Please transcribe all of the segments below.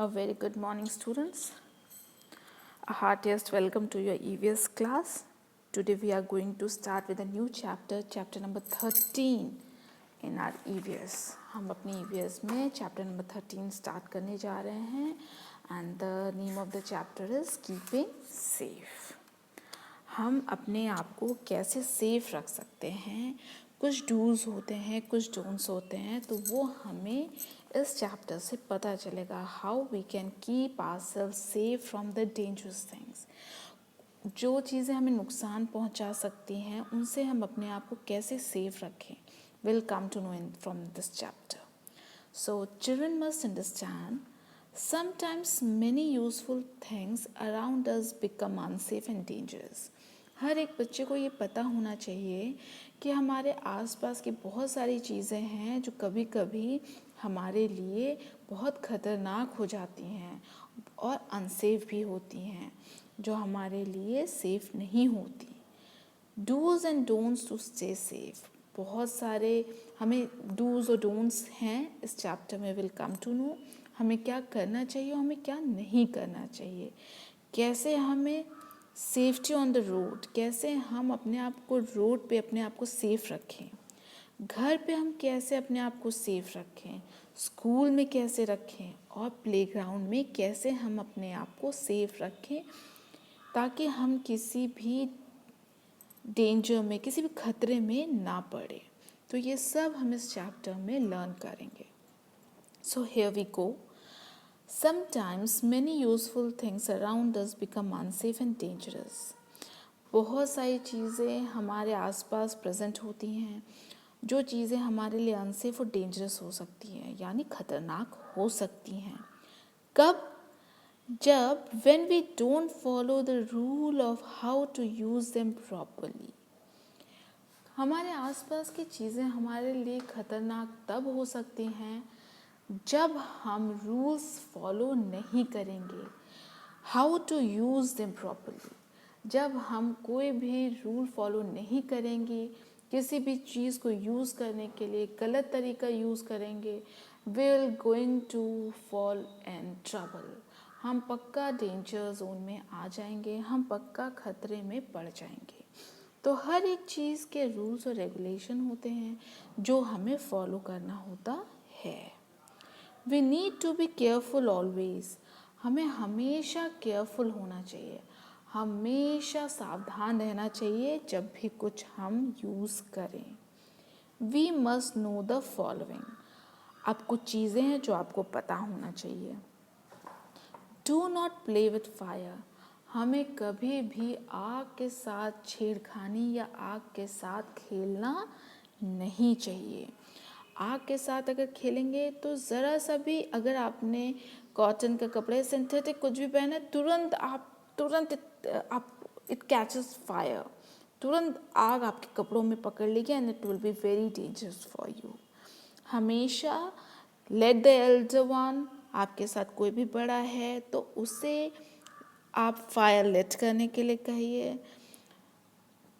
A very good morning, students. A heartiest welcome to your EVS class. Today we are going to start with a new chapter, chapter number 13 in our EVS. हम अपनी EVS में chapter number 13 start करने जा रहे हैं and the name of the chapter is Keeping Safe. हम अपने आप को कैसे सेफ रख सकते हैं, कुछ डूज होते हैं, कुछ डोंट्स होते हैं, तो वो हमें इस चैप्टर से पता चलेगा how we can keep ourselves safe from the dangerous things. जो चीज़ें हमें नुकसान पहुंचा सकती हैं उनसे हम अपने आप को कैसे सेफ रखें. Will come to know in from this chapter. So children must understand sometimes many useful things around us become unsafe and dangerous. हर एक बच्चे को ये पता होना चाहिए कि हमारे आसपास की बहुत सारी चीज़ें हैं जो कभी कभी हमारे लिए बहुत ख़तरनाक हो जाती हैं और अनसेफ भी होती हैं, जो हमारे लिए सेफ़ नहीं होती. Do's and don'ts to stay safe. बहुत सारे हमें डूज़ और डोंट्स हैं इस चैप्टर में. विल कम टू नो हमें क्या करना चाहिए और हमें क्या नहीं करना चाहिए. कैसे हमें सेफ्टी ऑन द रोड, कैसे हम अपने आप को रोड पे अपने आप को सेफ रखें. घर पे हम कैसे अपने आप को सेफ रखें, स्कूल में कैसे रखें और प्लेग्राउंड में कैसे हम अपने आप को सेफ रखें ताकि हम किसी भी डेंजर में, किसी भी खतरे में ना पड़े. तो ये सब हम इस चैप्टर में लर्न करेंगे. So here we go. Sometimes many useful things around us become unsafe and dangerous. बहुत सारी चीज़ें हमारे आसपास प्रेजेंट होती हैं जो चीज़ें हमारे लिए अनसेफ और डेंजरस हो सकती हैं, यानी खतरनाक हो सकती हैं. कब? जब when we don't follow the rule of how to use them properly. हमारे आसपास की चीज़ें हमारे लिए खतरनाक तब हो सकती हैं जब हम रूल्स फॉलो नहीं करेंगे. How to use them properly. जब हम कोई भी रूल फॉलो नहीं करेंगे, किसी भी चीज़ को यूज़ करने के लिए गलत तरीका यूज़ करेंगे, will going to fall in trouble. हम पक्का डेंजर जोन में आ जाएंगे, हम पक्का खतरे में पड़ जाएंगे. तो हर एक चीज़ के रूल्स और रेगुलेशन होते हैं जो हमें फॉलो करना होता है. We need to be careful always. हमें हमेशा केयरफुल होना चाहिए, हमेशा सावधान रहना चाहिए जब भी कुछ हम यूज़ करें. We must know the following. अब कुछ चीज़ें हैं जो आपको पता होना चाहिए. Do not play with fire. हमें कभी भी आग के साथ छेड़खानी या आग के साथ खेलना नहीं चाहिए. आग के साथ अगर खेलेंगे तो ज़रा सा भी, अगर आपने कॉटन का कपड़े, सिंथेटिक कुछ भी पहना, तुरंत इट कैचेस फायर. तुरंत आग आपके कपड़ों में पकड़ लेगी and it will be very dangerous for you. हमेशा लेट द एल्डर वन. आपके साथ कोई भी बड़ा है तो उसे आप फायर लेट करने के लिए कहिए.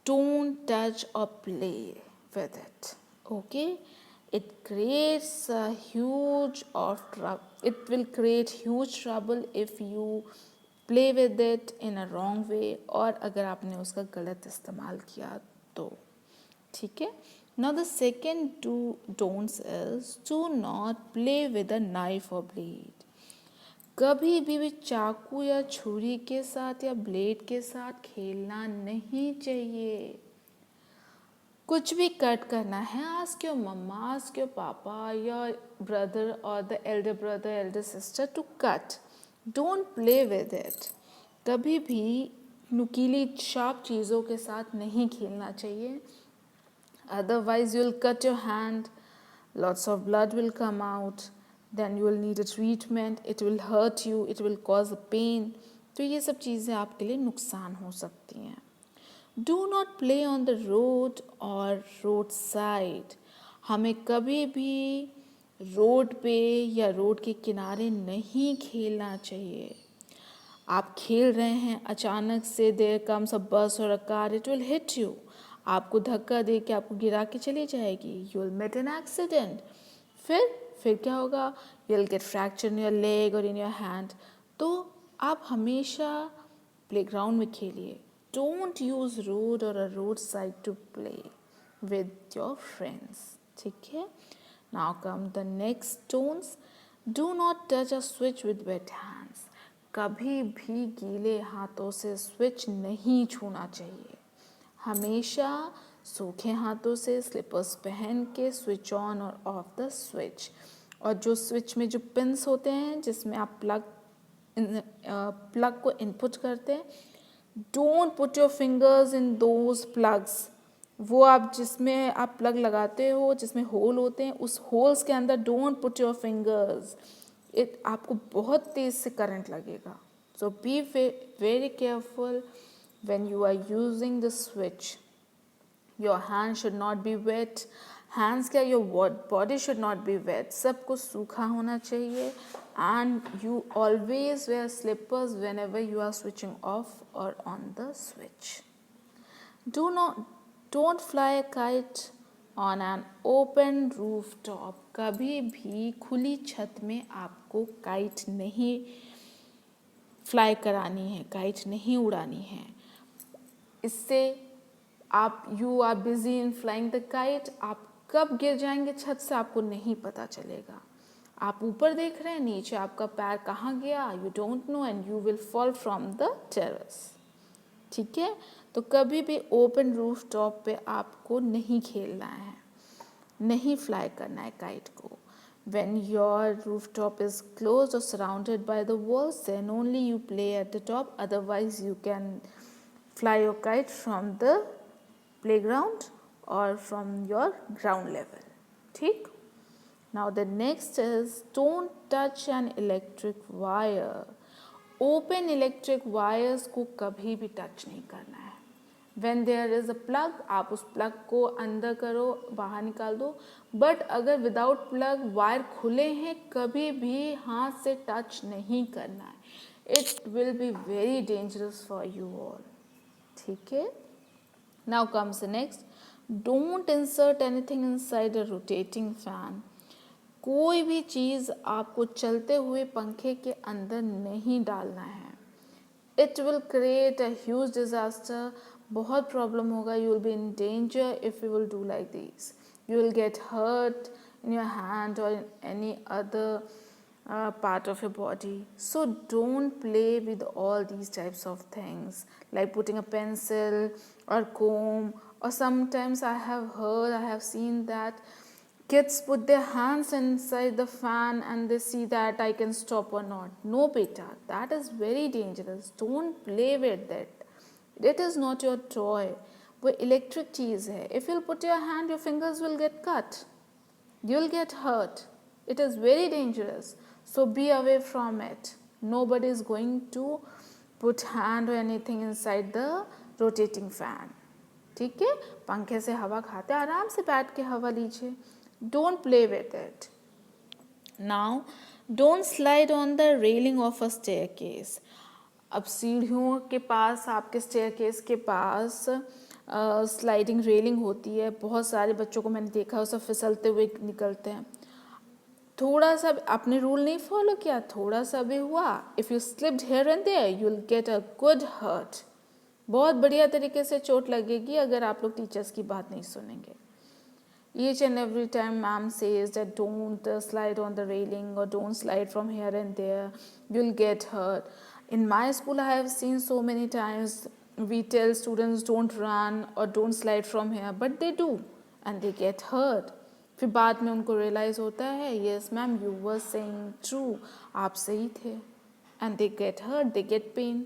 डोंट टच और play with it. Okay. It creates a huge of trouble. It will create huge trouble if you play with it in a wrong way. और अगर आपने उसका गलत इस्तेमाल किया तो. ठीक है. Now the second don'ts is do not play with a knife or blade. कभी भी चाकू या छुरी के साथ या ब्लेड के साथ खेलना नहीं चाहिए. कुछ भी कट करना है, ask your mama, ask your papa, your brother और the elder brother, elder sister to cut. Don't play with it. कभी भी नुकीली शार्प चीज़ों के साथ नहीं खेलना चाहिए. Otherwise you will cut your hand, lots of blood will come out, then you will need a treatment, it will hurt you, it will cause a pain. तो ये सब चीज़ें आपके लिए नुकसान हो सकती हैं. Do not play on the road or roadside. हमें कभी भी रोड पे या रोड के किनारे नहीं खेलना चाहिए. आप खेल रहे हैं, अचानक से देयर कम्स अ बस और a car, it will hit you. आपको धक्का दे के आपको गिरा के चली जाएगी. You will met an accident. फिर फिर क्या होगा, you will get fracture in your leg और इन योर हैंड। तो आप हमेशा प्लेग्राउंड में खेलिए। डोंट यूज़ रोड और a roadside to play with your friends, ठीक है। Now come the next tones. Do not touch a switch with wet hands. कभी भी गीले हाथों से स्विच नहीं छूना चाहिए। हमेशा सूखे हाथों से स्लीपर्स पहन के स्विच ऑन और ऑफ द स्विच। और जो स्विच में जो पिन्स होते हैं जिसमें आप प्लग को इनपुट करते हैं, don't put your fingers in those plugs. वो आप जिसमें आप प्लग लगाते हो जिसमें होल होते हैं, उस होल्स के अंदर डोंट पुट योर फिंगर्स। आपको बहुत तेज़ से करंट लगेगा। So be very careful when you are using the switch. Your hands should not be wet. Hands क्या, your body should not be wet. सब कुछ सूखा होना चाहिए. And you always wear slippers whenever you are switching off or on the switch. Don't fly a kite on an open rooftop. कभी भी खुली छत में आपको काइट नहीं फ्लाई करानी है, काइट नहीं उड़ानी है। इससे you are busy in flying the kite, आप कब गिर जाएंगे छत से आपको नहीं पता चलेगा। आप ऊपर देख रहे हैं, नीचे आपका पैर कहाँ गया, you don't know, and you will fall from the terrace, ठीक है। तो कभी भी ओपन रूफ टॉप पे आपको नहीं खेलना है, नहीं फ्लाई करना है काइट को। When your rooftop is closed or surrounded by the walls, then only you play at the top. Otherwise, you can fly your kite from the playground or from your ground level. ठीक? Now the next is don't touch an electric wire. Open electric wires को कभी भी touch नहीं करना है। When there is a plug, आप उस plug को अंदर करो, बाहर निकाल दो। बट अगर विदाउट प्लग वायर खुले हैं, कभी भी हाथ से टच नहीं करना है। It will be very dangerous for you all, ठीक है। Now comes next, don't insert anything inside a rotating fan. कोई भी चीज़ आपको चलते हुए पंखे के अंदर नहीं डालना है। It will create a huge disaster, बहुत प्रॉब्लम होगा। You will be in danger if you will do like this. You will get hurt in your hand or in any other part of your body. So don't play with all these types of things like putting a pencil or comb, or sometimes I have seen that kids put their hands inside the fan and they see that I can stop or not. No beta, that is very dangerous. Don't play with that. It is not your toy. वो electric चीज़ है। If you'll put your hand, your fingers will get cut, you will get hurt, it is very dangerous. So be away from it. Nobody is going to put hand और anything inside the rotating fan, ठीक है। पंखे से हवा खाते आराम से बैठ के हवा लीजिए। Don't play with it. Now don't slide on the railing of a staircase. अब सीढ़ियों के पास, आपके स्टेयरकेस के पास स्लाइडिंग रेलिंग होती है। बहुत सारे बच्चों को मैंने देखा है, उसे फिसलते हुए निकलते हैं। थोड़ा सा आपने रूल नहीं फॉलो किया, थोड़ा सा भी हुआ, if you slipped here and there you will get a good hurt. बहुत बढ़िया तरीके से चोट लगेगी अगर आप लोग टीचर्स की बात नहीं सुनेंगे। Each and every time ma'am says that don't slide on the railing or don't slide from here and there, you'll get hurt. In my school I have seen so many times we tell students don't run or don't slide from here, but they do and they get hurt. फिर बाद में उनको realize होता है, yes ma'am you were saying true, आप सही थे, and they get hurt, they get pain,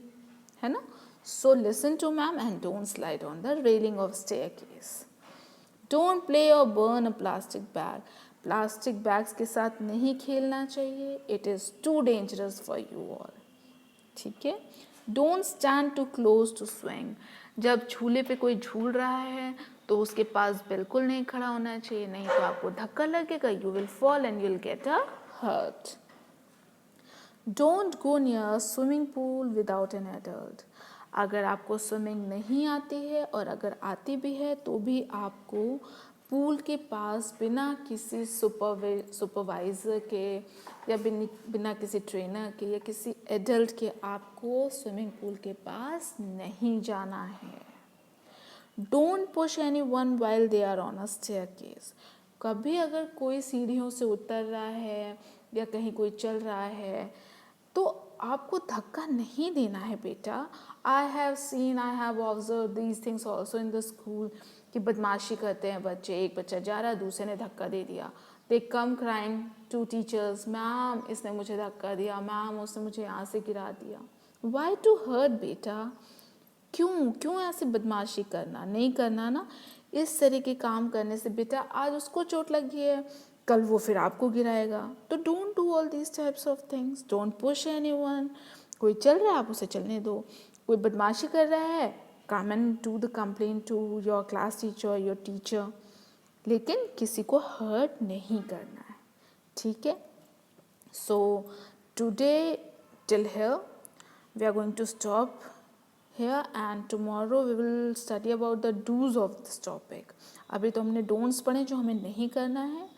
है ना। So listen to ma'am and don't slide on the railing of staircase. Don't play or burn a plastic bag. Plastic bags के साथ नहीं खेलना चाहिए। It is too dangerous for you all. ठीक है। Don't stand too close to swing. जब झूले पे कोई झूल रहा है तो उसके पास बिल्कुल नहीं खड़ा होना चाहिए, नहीं तो आपको धक्का लगेगा, you will fall and you'll get a hurt. Don't go near a swimming pool without an adult. अगर आपको स्विमिंग नहीं आती है और अगर आती भी है तो भी आपको पूल के पास बिना किसी सुपरवाइज़र के या बिना किसी ट्रेनर के या किसी एडल्ट के आपको स्विमिंग पूल के पास नहीं जाना है। Don't push anyone while they are on a staircase. कभी अगर कोई सीढ़ियों से उतर रहा है या कहीं कोई चल रहा है तो आपको धक्का नहीं देना है बेटा। I have observe these things also in the school कि बदमाशी करते हैं बच्चे, एक बच्चा जा रहा दूसरे ने धक्का दे दिया, दे कम क्राइंग टू टीचर्स, मैम इसने मुझे धक्का दिया, मैम उसने मुझे यहाँ से गिरा दिया। वाई टू हर्ट बेटा, क्यों ऐसे बदमाशी करना, नहीं करना ना। इस तरह के काम करने से बेटा आज उसको चोट लगी है, कल वो फिर आपको गिराएगा। तो don't do all these types of things, don't push anyone. कोई चल रहा है आप उसे चलने दो, कोई बदमाशी कर रहा है come and do the complaint to your class teacher, your teacher, लेकिन किसी को हर्ट नहीं करना है, ठीक है। So today till here we are going to stop here and tomorrow we will study about the do's of this topic. अभी तो हमने डोंट्स पढ़े जो हमें नहीं करना है।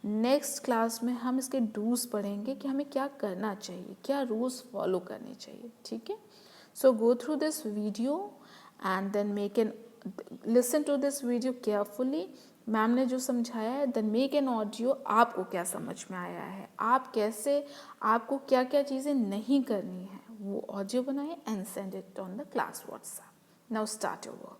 नेक्स्ट क्लास में हम इसके डूज पढ़ेंगे कि हमें क्या करना चाहिए, क्या रूल्स फॉलो करने चाहिए, ठीक है। So go through this video and then make an listen to this video carefully. Ma'am ने जो समझाया है देन मेक एन ऑडियो, आपको क्या समझ में आया है, आप कैसे, आपको क्या क्या चीज़ें नहीं करनी है वो ऑडियो बनाए and send it on the class WhatsApp. Now start your work.